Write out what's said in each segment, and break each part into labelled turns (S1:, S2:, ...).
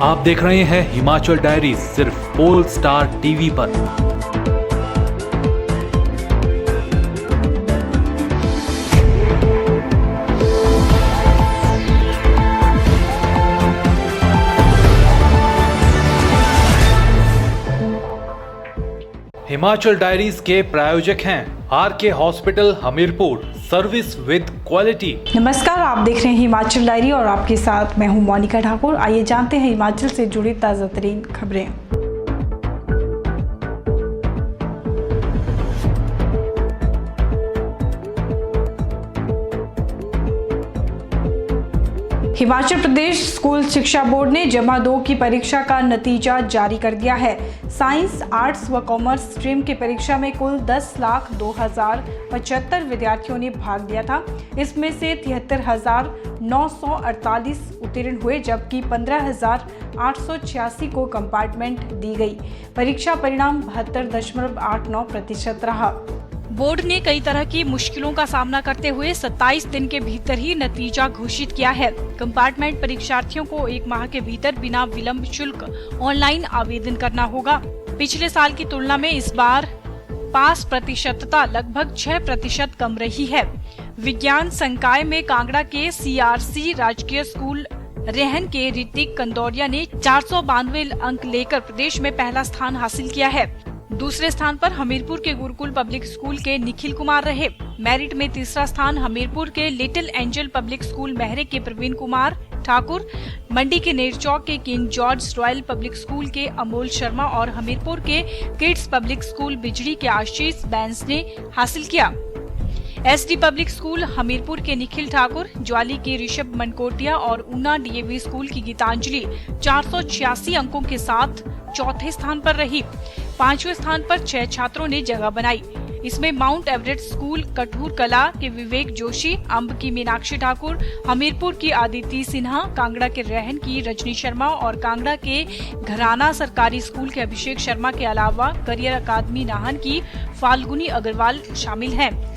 S1: आप देख रहे हैं हिमाचल डायरीज सिर्फ पोल स्टार टीवी पर। हिमाचल डायरीज के प्रायोजक हैं RK hospital Hamirpur, service with quality.
S2: नमस्कार, आप देख रहे हैं हिमाचल डायरी और आपके साथ मैं हूं मोनिका ठाकुर। आइए जानते हैं हिमाचल से जुड़ी ताज़ा तरीन खबरें। हिमाचल प्रदेश स्कूल शिक्षा बोर्ड ने जमा 2 की परीक्षा का नतीजा जारी कर दिया है। साइंस, आर्ट्स व कॉमर्स स्ट्रीम की परीक्षा में कुल 10,02,075 विद्यार्थियों ने भाग लिया था। इसमें से 73,948 उत्तीर्ण हुए, जबकि 15,886 को कंपार्टमेंट दी गई। परीक्षा परिणाम 72.89% रहा।
S3: बोर्ड ने कई तरह की मुश्किलों का सामना करते हुए 27 दिन के भीतर ही नतीजा घोषित किया है। कंपार्टमेंट परीक्षार्थियों को 1 माह के भीतर बिना विलंब शुल्क ऑनलाइन आवेदन करना होगा। पिछले साल की तुलना में इस बार पास प्रतिशतता लगभग 6% कम रही है। विज्ञान संकाय में कांगड़ा के CRC राजकीय स्कूल रेहन के ऋतिक कंदौरिया ने 492 अंक लेकर प्रदेश में पहला स्थान हासिल किया है। दूसरे स्थान पर हमीरपुर के गुरुकुल पब्लिक स्कूल के निखिल कुमार रहे। मेरिट में तीसरा स्थान हमीरपुर के लिटिल एंजल पब्लिक स्कूल महरे के प्रवीण कुमार ठाकुर, मंडी के नेरचौक के king George royal public school के अमोल शर्मा और हमीरपुर के किड्स पब्लिक स्कूल बिजड़ी के आशीष बैंस ने हासिल किया। SD पब्लिक स्कूल हमीरपुर के निखिल ठाकुर, ज्वाली के ऋषभ मनकोटिया और ऊना DAV स्कूल की गीतांजलि 486 अंकों के साथ चौथे स्थान पर रही। 5वें स्थान पर 6 छात्रों ने जगह बनाई। इसमें माउंट एवरेस्ट स्कूल कठूर कला के विवेक जोशी, अम्ब की मीनाक्षी ठाकुर, हमीरपुर की आदिति सिन्हा, कांगड़ा के रेहन की रजनी शर्मा और कांगड़ा के घराना सरकारी स्कूल के अभिषेक शर्मा के अलावा करियर अकादमी नाहन की फाल्गुनी अग्रवाल शामिल हैं।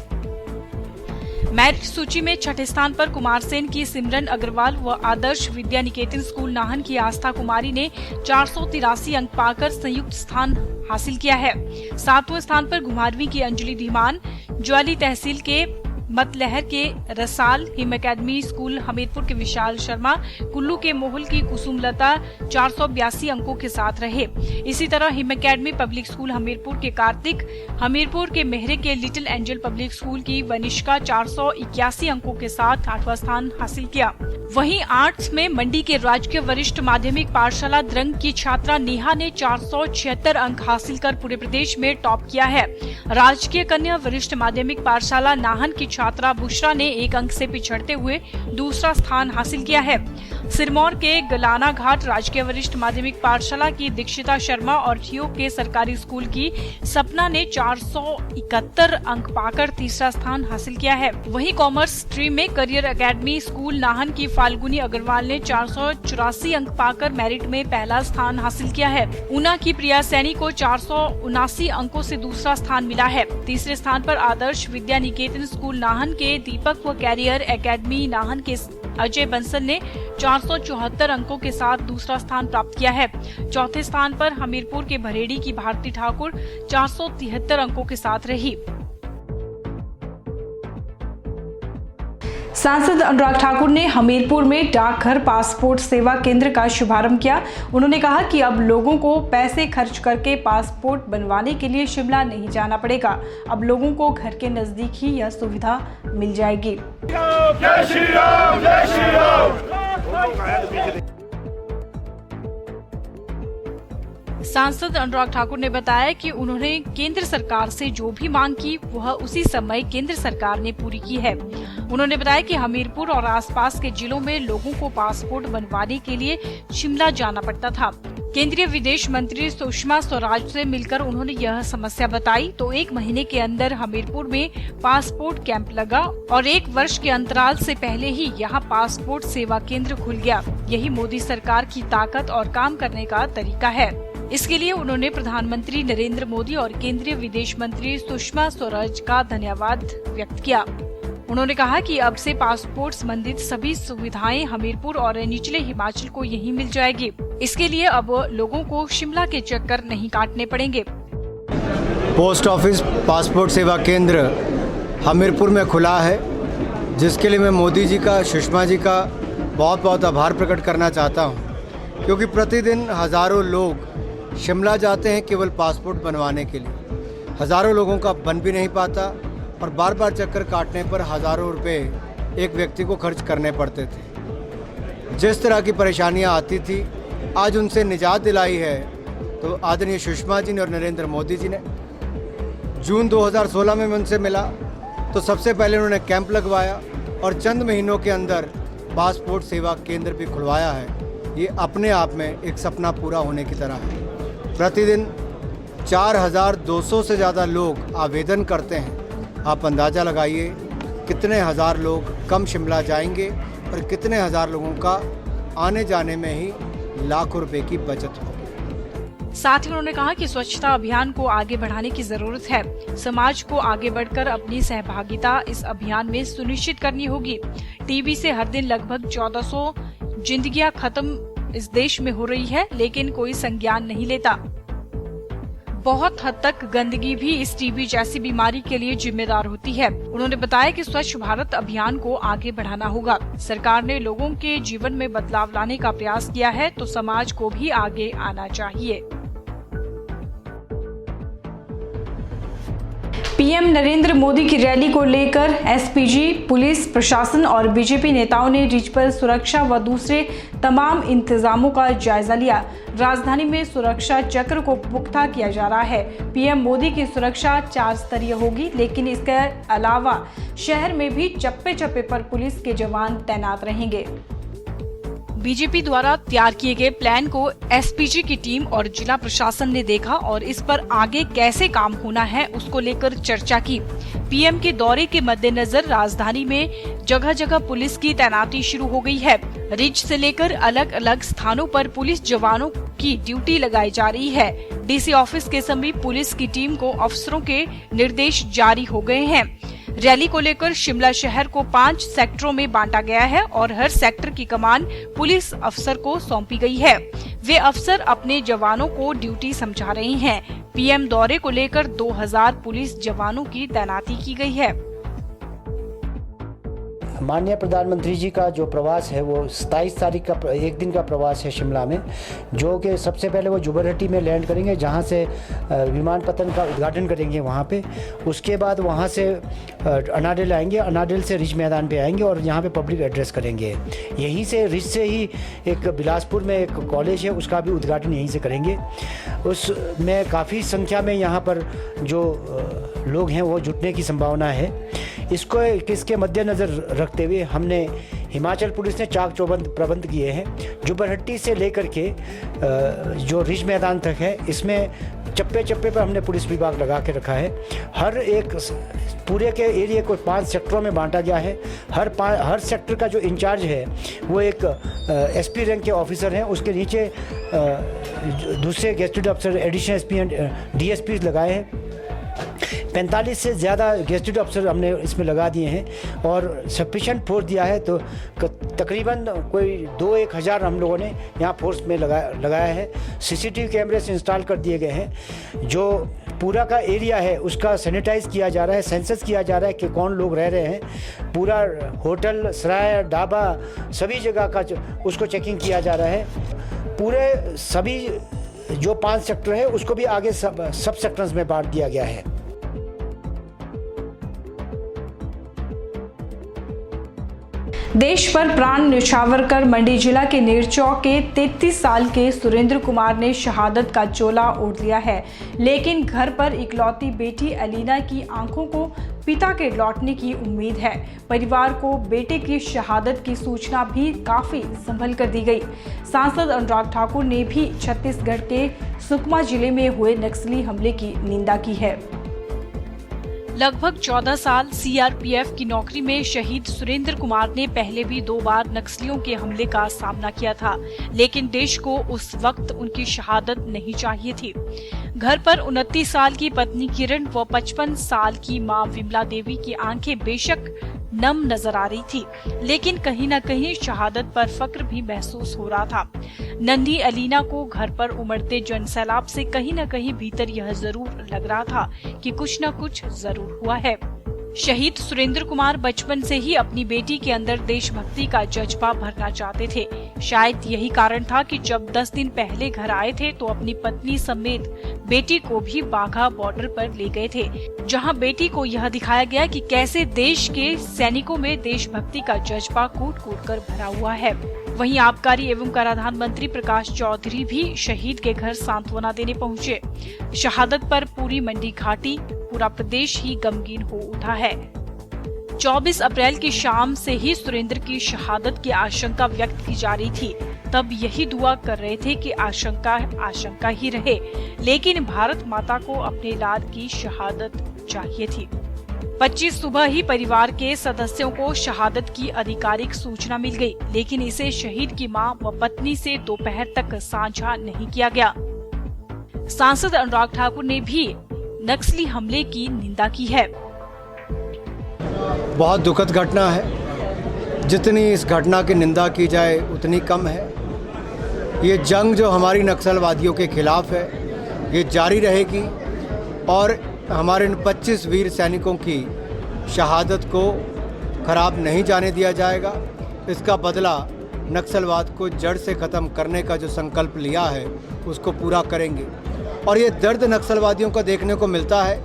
S3: मेरिट सूची में 6ठे स्थान पर कुमार सेन की सिमरन अग्रवाल व आदर्श विद्या निकेतन स्कूल नाहन की आस्था कुमारी ने 483 अंक पाकर संयुक्त स्थान हासिल किया है। 7वें स्थान पर घुमारवीं की अंजलि धीमान, ज्वाली तहसील के मतलहर के रसाल, हिम अकेडमी स्कूल हमीरपुर के विशाल शर्मा, कुल्लू के मोहल की कुसुमलता 482 अंकों के साथ रहे। इसी तरह him academy public school Hamirpur के कार्तिक, हमीरपुर के मेहरे के लिटिल एंजल पब्लिक स्कूल की वनिष्का 481 अंकों के साथ 8वां स्थान हासिल किया। वहीं आर्ट्स में मंडी के राजकीय वरिष्ठ माध्यमिक पाठशाला द्रंग की छात्रा नेहा ने 476 अंक हासिल कर पूरे प्रदेश में टॉप किया है। राजकीय कन्या वरिष्ठ माध्यमिक पाठशाला नाहन की छात्रा बुशरा ने 1 अंक से पिछड़ते हुए दूसरा स्थान हासिल किया है। सिरमौर के गलाना घाट राजकीय वरिष्ठ माध्यमिक पाठशाला की दीक्षिता शर्मा और ठियो के सरकारी स्कूल की सपना ने 471 अंक पाकर तीसरा स्थान हासिल किया है। वहीं कॉमर्स स्ट्रीम में करियर एकेडमी स्कूल नाहन की फाल्गुनी अग्रवाल ने 484 अंक पाकर मेरिट में पहला स्थान हासिल किया है। ऊना की प्रिया सैनी को 479 अंकों से दूसरा स्थान मिला है। तीसरे स्थान पर आदर्श विद्या निकेतन स्कूल नाहन के दीपक व कैरियर एकेडमी नाहन के अजय बंसल ने 474 अंकों के साथ दूसरा स्थान प्राप्त किया है। चौथे स्थान पर हमीरपुर के भरेड़ी की भारती ठाकुर 473 अंकों के साथ रही।
S2: सांसद अनुराग ठाकुर ने हमीरपुर में डाकघर पासपोर्ट सेवा केंद्र का शुभारंभ किया। उन्होंने कहा कि अब लोगों को पैसे खर्च करके पासपोर्ट बनवाने के लिए शिमला नहीं जाना पड़ेगा। अब लोगों को घर के नजदीक ही यह सुविधा मिल जाएगी।
S4: जय श्री राम, जय श्री राम।
S3: सांसद अनुराग ठाकुर ने बताया कि उन्होंने केंद्र सरकार से जो भी मांग की वह उसी समय केंद्र सरकार ने पूरी की है। उन्होंने बताया कि हमीरपुर और आसपास के जिलों में लोगों को पासपोर्ट बनवाने के लिए शिमला जाना पड़ता था। केंद्रीय विदेश मंत्री सुषमा स्वराज से मिलकर उन्होंने यह समस्या बताई तो 1 महीने के अंदर हमीरपुर में पासपोर्ट कैंप लगा और 1 वर्ष के अंतराल से पहले ही यहाँ पासपोर्ट सेवा केंद्र खुल गया। यही मोदी सरकार की ताकत और काम करने का तरीका है। इसके लिए उन्होंने प्रधानमंत्री नरेंद्र मोदी और केंद्रीय विदेश मंत्री सुषमा स्वराज का धन्यवाद व्यक्त किया। उन्होंने कहा कि अब से पासपोर्ट संबंधित सभी सुविधाएं हमीरपुर और निचले हिमाचल को यहीं मिल जाएगी। इसके लिए अब लोगों को शिमला के चक्कर नहीं काटने पड़ेंगे।
S5: पोस्ट ऑफिस पासपोर्ट सेवा केंद्र हमीरपुर में खुला है, जिसके लिए मैं मोदी जी का, सुषमा जी का बहुत बहुत आभार प्रकट करना चाहता हूं, क्योंकि प्रतिदिन हज़ारों लोग शिमला जाते हैं केवल पासपोर्ट बनवाने के लिए। हज़ारों लोगों का बन भी नहीं पाता और बार बार चक्कर काटने पर हज़ारों रुपए एक व्यक्ति को खर्च करने पड़ते थे। जिस तरह की परेशानियां आती थी, आज उनसे निजात दिलाई है तो आदरणीय सुषमा जी ने और नरेंद्र मोदी जी ने। जून 2016 में मैं उनसे मिला तो सबसे पहले उन्होंने कैंप लगवाया और चंद महीनों के अंदर पासपोर्ट सेवा केंद्र भी खुलवाया है। ये अपने आप में एक सपना पूरा होने की तरह है। प्रतिदिन 4200 से ज़्यादा लोग आवेदन करते हैं। आप अंदाज़ा लगाइए कितने हज़ार लोग कम शिमला जाएंगे और कितने हज़ार लोगों का आने जाने में ही लाखों रुपए की बचत होगी।
S3: साथ ही उन्होंने कहा कि स्वच्छता अभियान को आगे बढ़ाने की जरूरत है। समाज को आगे बढ़कर अपनी सहभागिता इस अभियान में सुनिश्चित करनी होगी। टीबी से हर दिन लगभग 1400 जिंदगियां खत्म इस देश में हो रही है, लेकिन कोई संज्ञान नहीं लेता। बहुत हद तक गंदगी भी इस टीबी जैसी बीमारी के लिए जिम्मेदार होती है। उन्होंने बताया कि स्वच्छ भारत अभियान को आगे बढ़ाना होगा। सरकार ने लोगों के जीवन में बदलाव लाने का प्रयास किया है, तो समाज को भी आगे आना चाहिए।
S2: पीएम नरेंद्र मोदी की रैली को लेकर एसपीजी, पुलिस प्रशासन और बीजेपी नेताओं ने रिज पर सुरक्षा व दूसरे तमाम इंतजामों का जायजा लिया। राजधानी में सुरक्षा चक्र को पुख्ता किया जा रहा है। पीएम मोदी की सुरक्षा 4 स्तरीय होगी, लेकिन इसके अलावा शहर में भी चप्पे चप्पे पर पुलिस के जवान तैनात रहेंगे।
S3: बीजेपी द्वारा तैयार किए गए प्लान को एसपीजी की टीम और जिला प्रशासन ने देखा और इस पर आगे कैसे काम होना है उसको लेकर चर्चा की। पीएम के दौरे के मद्देनजर राजधानी में जगह जगह पुलिस की तैनाती शुरू हो गई है। रिज से लेकर अलग अलग स्थानों पर पुलिस जवानों की ड्यूटी लगाई जा रही है। डीसी ऑफिस के समीप पुलिस की टीम को अफसरों के निर्देश जारी हो गए हैं। रैली को लेकर शिमला शहर को 5 सेक्टरों में बांटा गया है और हर सेक्टर की कमान पुलिस अफसर को सौंपी गई है। वे अफसर अपने जवानों को ड्यूटी समझा रहे हैं। पीएम दौरे को लेकर 2000 पुलिस जवानों की तैनाती की गई है।
S6: माननीय प्रधानमंत्री जी का जो प्रवास है वो 27 तारीख का एक दिन का प्रवास है शिमला में, जो कि सबसे पहले वो जुबरहट्टी में लैंड करेंगे, जहाँ से विमानपत्तन का उद्घाटन करेंगे वहाँ पे। उसके बाद वहाँ से अनाडेल आएंगे, अनाडेल से रिज मैदान पे आएंगे और यहाँ पे पब्लिक एड्रेस करेंगे। यहीं से रिज से ही एक बिलासपुर में एक कॉलेज है, उसका भी उद्घाटन यहीं से करेंगे। उसमें काफ़ी संख्या में यहाँ पर जो लोग हैं वो जुटने की संभावना है। इसको किसके मद्देनज़र रखते हुए हमने हिमाचल पुलिस ने चाक चौबंद प्रबंध किए हैं। जुबरहट्टी से लेकर के जो रिज मैदान तक है, इसमें चप्पे चप्पे पर हमने पुलिस विभाग लगा के रखा है। हर एक पूरे के एरिया को 5 सेक्टरों में बांटा गया है। हर सेक्टर का जो इंचार्ज है वो एक एसपी रैंक के ऑफिसर हैं। उसके नीचे दूसरे गेस्टेड अफसर, एडिशनल एसपी एंड डीएसपी लगाए हैं। 45 से ज़्यादा गेस्टेड अफसर हमने इसमें लगा दिए हैं और सफिशेंट फोर्स दिया है। तो तकरीबन कोई 2-1 हज़ार हम लोगों ने यहाँ फोर्स में लगाया है। सीसीटीवी कैमरे से इंस्टॉल कर दिए गए हैं। जो पूरा का एरिया है उसका सैनिटाइज किया जा रहा है, सेंसस किया जा रहा है कि कौन लोग रह रहे हैं। पूरा होटल, सराय, ढाबा सभी जगह का उसको चेकिंग किया जा रहा है। पूरे सभी जो 5 सेक्टर है उसको भी आगे सब सेक्टर्स में बांट दिया गया है।
S2: देश पर प्राण न्यौछावर कर मंडी जिला के नेरचौक के 33 साल के सुरेंद्र कुमार ने शहादत का चोला ओढ़ लिया है, लेकिन घर पर इकलौती बेटी अलीना की आंखों को पिता के लौटने की उम्मीद है। परिवार को बेटे की शहादत की सूचना भी काफी संभल कर दी गई। सांसद अनुराग ठाकुर ने भी छत्तीसगढ़ के सुकमा जिले में हुए नक्सली हमले की निंदा की है।
S3: लगभग 14 साल सीआरपीएफ की नौकरी में शहीद सुरेंद्र कुमार ने पहले भी 2 बार नक्सलियों के हमले का सामना किया था, लेकिन देश को उस वक्त उनकी शहादत नहीं चाहिए थी। घर पर 29 साल की पत्नी किरण व 55 साल की मां विमला देवी की आंखें बेशक नम नजर आ रही थी, लेकिन कहीं न कहीं शहादत पर फक्र भी महसूस हो रहा था। नन्ही अलीना को घर पर उमड़ते जनसैलाब से कहीं न कहीं भीतर यह जरूर लग रहा था कि कुछ न कुछ जरूर हुआ है। शहीद सुरेंद्र कुमार बचपन से ही अपनी बेटी के अंदर देशभक्ति का जज्बा भरना चाहते थे। शायद यही कारण था कि जब 10 दिन पहले घर आए थे तो अपनी पत्नी समेत बेटी को भी बाघा बॉर्डर पर ले गए थे, जहां बेटी को यह दिखाया गया कि कैसे देश के सैनिकों में देशभक्ति का जज्बा कूट-कूट कर भरा हुआ है। वहीं आबकारी एवं कराधान मंत्री प्रकाश चौधरी भी शहीद के घर सांत्वना देने पहुंचे। शहादत पर पूरी मंडी घाटी, पूरा प्रदेश ही गमगीन हो उठा है। 24 अप्रैल की शाम से ही सुरेंद्र की शहादत की आशंका व्यक्त की जा रही थी। तब यही दुआ कर रहे थे कि आशंका ही रहे, लेकिन भारत माता को अपने लाल की शहादत चाहिए थी। 25 सुबह ही परिवार के सदस्यों को शहादत की आधिकारिक सूचना मिल गई, लेकिन इसे शहीद की मां व पत्नी से दोपहर तक साझा नहीं किया गया। सांसद अनुराग ठाकुर ने भी नक्सली हमले की निंदा की है।
S5: बहुत दुखद घटना है। जितनी इस घटना की निंदा की जाए उतनी कम है। ये जंग जो हमारी नक्सलवादियों के खिलाफ है, ये जारी रहेगी और हमारे इन 25 वीर सैनिकों की शहादत को खराब नहीं जाने दिया जाएगा। इसका बदला नक्सलवाद को जड़ से ख़त्म करने का जो संकल्प लिया है उसको पूरा करेंगे। और ये दर्द नक्सलवादियों का देखने को मिलता है,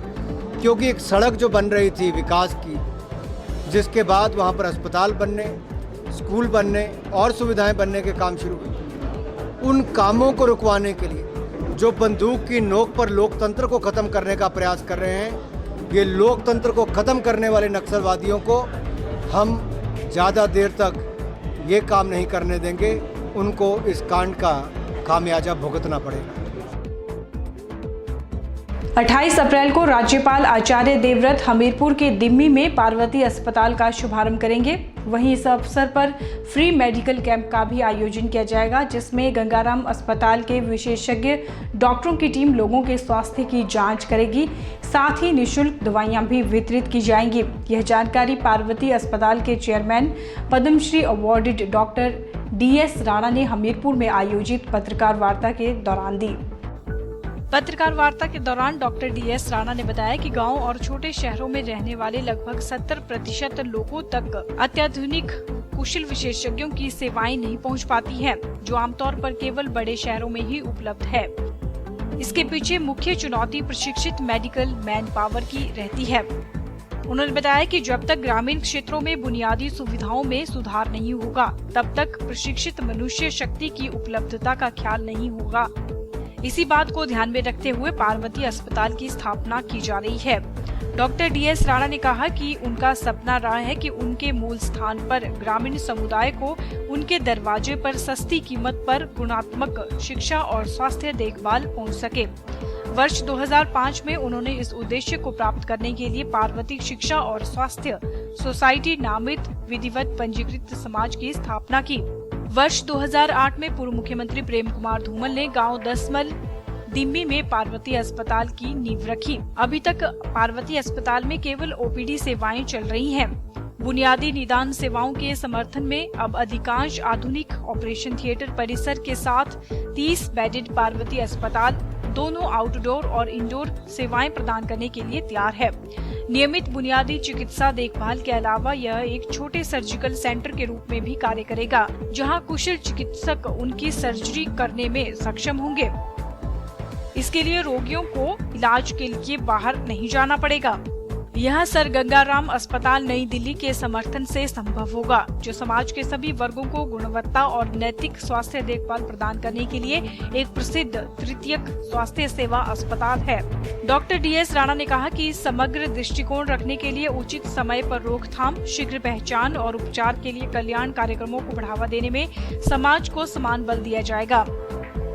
S5: क्योंकि एक सड़क जो बन रही थी विकास की, जिसके बाद वहाँ पर अस्पताल बनने, स्कूल बनने और सुविधाएं बनने के काम शुरू हुए, उन कामों को रुकवाने के लिए जो बंदूक की नोक पर लोकतंत्र को ख़त्म करने का प्रयास कर रहे हैं, ये लोकतंत्र को ख़त्म करने वाले नक्सलवादियों को हम ज़्यादा देर तक ये काम नहीं करने देंगे। उनको इस कांड का खामियाजा भुगतना पड़ेगा।
S2: 28 अप्रैल को राज्यपाल आचार्य देवव्रत हमीरपुर के दिम्मी में पार्वती अस्पताल का शुभारंभ करेंगे। वहीं इस अवसर पर फ्री मेडिकल कैंप का भी आयोजन किया जाएगा, जिसमें गंगाराम अस्पताल के विशेषज्ञ डॉक्टरों की टीम लोगों के स्वास्थ्य की जांच करेगी। साथ ही निःशुल्क दवाइयां भी वितरित की जाएंगी। यह जानकारी पार्वती अस्पताल के chairman Padmashri awarded doctor DS Rana ने हमीरपुर में आयोजित पत्रकार वार्ता के दौरान दी।
S3: पत्रकार वार्ता के दौरान डॉक्टर DS राणा ने बताया कि गांव और छोटे शहरों में रहने वाले लगभग 70% लोगों तक अत्याधुनिक कुशल विशेषज्ञों की सेवाएं नहीं पहुंच पाती हैं, जो आमतौर पर केवल बड़े शहरों में ही उपलब्ध है। इसके पीछे मुख्य चुनौती प्रशिक्षित मेडिकल मैन पावर की रहती है। उन्होंने बताया कि जब तक ग्रामीण क्षेत्रों में बुनियादी सुविधाओं में सुधार नहीं होगा, तब तक प्रशिक्षित मनुष्य शक्ति की उपलब्धता का ख्याल नहीं होगा। इसी बात को ध्यान में रखते हुए पार्वती अस्पताल की स्थापना की जा रही है। डॉक्टर DS राणा ने कहा कि उनका सपना रहा है कि उनके मूल स्थान पर ग्रामीण समुदाय को उनके दरवाजे पर सस्ती कीमत पर गुणात्मक शिक्षा और स्वास्थ्य देखभाल पहुंच सके। वर्ष 2005 में उन्होंने इस उद्देश्य को प्राप्त करने के लिए पार्वती शिक्षा और स्वास्थ्य सोसाइटी नामित विधिवत पंजीकृत समाज की स्थापना की। वर्ष 2008 में पूर्व मुख्यमंत्री प्रेम कुमार धूमल ने गांव दसमल दिम्मी में पार्वती अस्पताल की नींव रखी। अभी तक पार्वती अस्पताल में केवल OPD सेवाएं चल रही हैं। बुनियादी निदान सेवाओं के समर्थन में अब अधिकांश आधुनिक ऑपरेशन थिएटर परिसर के साथ 30 बेडेड पार्वती अस्पताल दोनों आउटडोर और इंडोर सेवाएं प्रदान करने के लिए तैयार है। नियमित बुनियादी चिकित्सा देखभाल के अलावा यह एक छोटे सर्जिकल सेंटर के रूप में भी कार्य करेगा, जहां कुशल चिकित्सक उनकी सर्जरी करने में सक्षम होंगे। इसके लिए रोगियों को इलाज के लिए बाहर नहीं जाना पड़ेगा। यह सर गंगाराम अस्पताल नई दिल्ली के समर्थन से संभव होगा, जो समाज के सभी वर्गों को गुणवत्ता और नैतिक स्वास्थ्य देखभाल प्रदान करने के लिए एक प्रसिद्ध तृतीयक स्वास्थ्य सेवा अस्पताल है। डॉक्टर DS राणा ने कहा कि समग्र दृष्टिकोण रखने के लिए उचित समय पर रोकथाम, शीघ्र पहचान और उपचार के लिए कल्याण कार्यक्रमों को बढ़ावा देने में समाज को समान बल दिया जाएगा।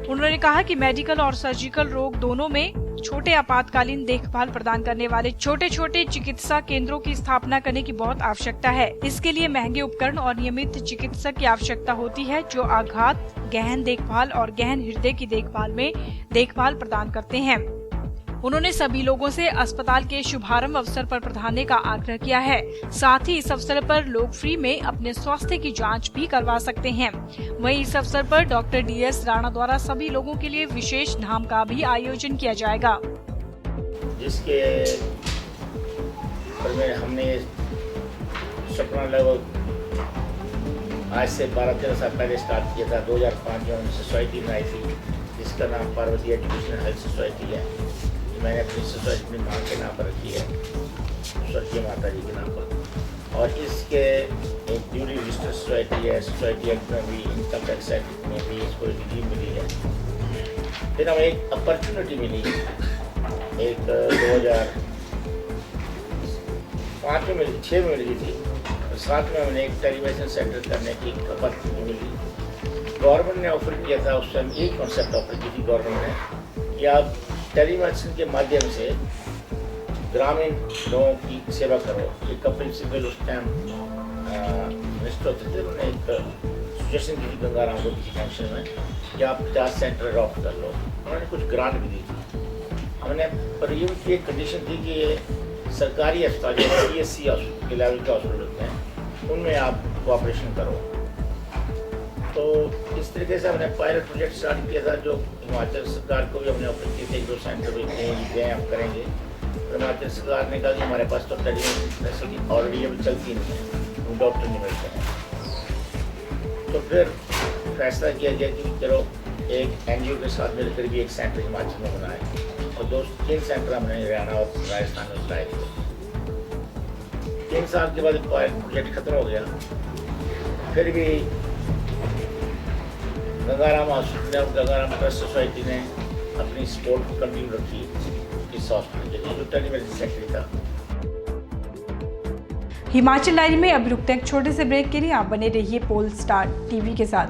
S3: उन्होंने कहा कि मेडिकल और सर्जिकल रोग दोनों में छोटे आपातकालीन देखभाल प्रदान करने वाले छोटे छोटे चिकित्सा केंद्रों की स्थापना करने की बहुत आवश्यकता है। इसके लिए महंगे उपकरण और नियमित चिकित्सक की आवश्यकता होती है, जो आघात, गहन देखभाल और गहन हृदय की देखभाल में देखभाल प्रदान करते हैं। उन्होंने सभी लोगों से अस्पताल के शुभारंभ अवसर पर पधारने का आग्रह किया है। साथ ही इस अवसर पर लोग फ्री में अपने स्वास्थ्य की जांच भी करवा सकते हैं। वहीं इस अवसर पर डॉक्टर DS राणा द्वारा सभी लोगों के लिए विशेष धाम का भी आयोजन किया जाएगा,
S7: जिसके पर में हमने सपना लगभग आज से 12-13 साल पहले स्टार्ट किया था। 2005 में सोसाइटी बनाई थी जिसका नाम पार्वती एजुकेशनल हेल्थ सोसाइटी है। मैंने अपनी सोसाइटी अपनी माँ के नाम पर रखी है, स्वर्गीय माता जी के नाम पर। और इसके एक ड्यूली रजिस्टर्ड सोसाइटी है। सोसाइटी एक्ट में भी, इनकम टैक्स एक्ट में भी इसको रिलीव मिली है। फिर हमें एक अपॉर्चुनिटी मिली, एक 2005 में मिली, 6 में मिली थी। और साथ में हमने एक टेलीमेडिसिन सेंटर करने की अपॉर्चुनिटी मिली। गवर्नमेंट ने ऑफर किया था, उस टाइम एक कॉन्सेप्ट ऑफर की थी गवर्नमेंट ने कि आप टेलीमेडिसिन के माध्यम से ग्रामीण लोगों की सेवा करो। ये कपिल सिब्बल उस टाइम मिनिस्टर होते थे, उन्होंने एक सजेशन की थी गंगाराम को किसी फंक्शन में कि आप 50 सेंटर अडॉप्ट कर लो। उन्होंने कुछ ग्रांट भी दी थी। हमने पर ये उनकी एक कंडीशन थी कि ये सरकारी अस्पताल PSC के लेवल के हॉस्पिटल होते हैं, उनमें आप कोऑपरेशन करो। तो इस तरीके से हमने पायलट प्रोजेक्ट स्टार्ट किया था, जो हिमाचल सरकार को भी हमने ऑफर किए थे। 1-2 सेंटर भी गए हम करेंगे। तो हिमाचल सरकार ने कहा कि हमारे पास तो टेलीमेडिसिन फैसिलिटी ऑलरेडी अभी चलती नहीं है, डॉक्टर नहीं मिलते हैं। तो फिर फैसला किया गया कि चलो एक NGO के साथ मिलकर भी एक सेंटर हिमाचल में बनाए। और 2-3 सेंटर हमने हरियाणा और राजस्थान में बनाए थे। 3 साल के बाद पायलट प्रोजेक्ट खत्म हो गया। फिर भी गंगाराम हॉस्पिटल और गंगाराम ट्रस्ट सोसाइटी ने अपनी सपोर्ट कंटिन्यू रखी इस हॉस्पिटल के लिए, जो टेलीमेडिसिन सेक्टर था।
S2: हिमाचल डायरी में अब रुकते हैं एक छोटे से ब्रेक के लिए। आप बने रहिए पोल स्टार TV के साथ।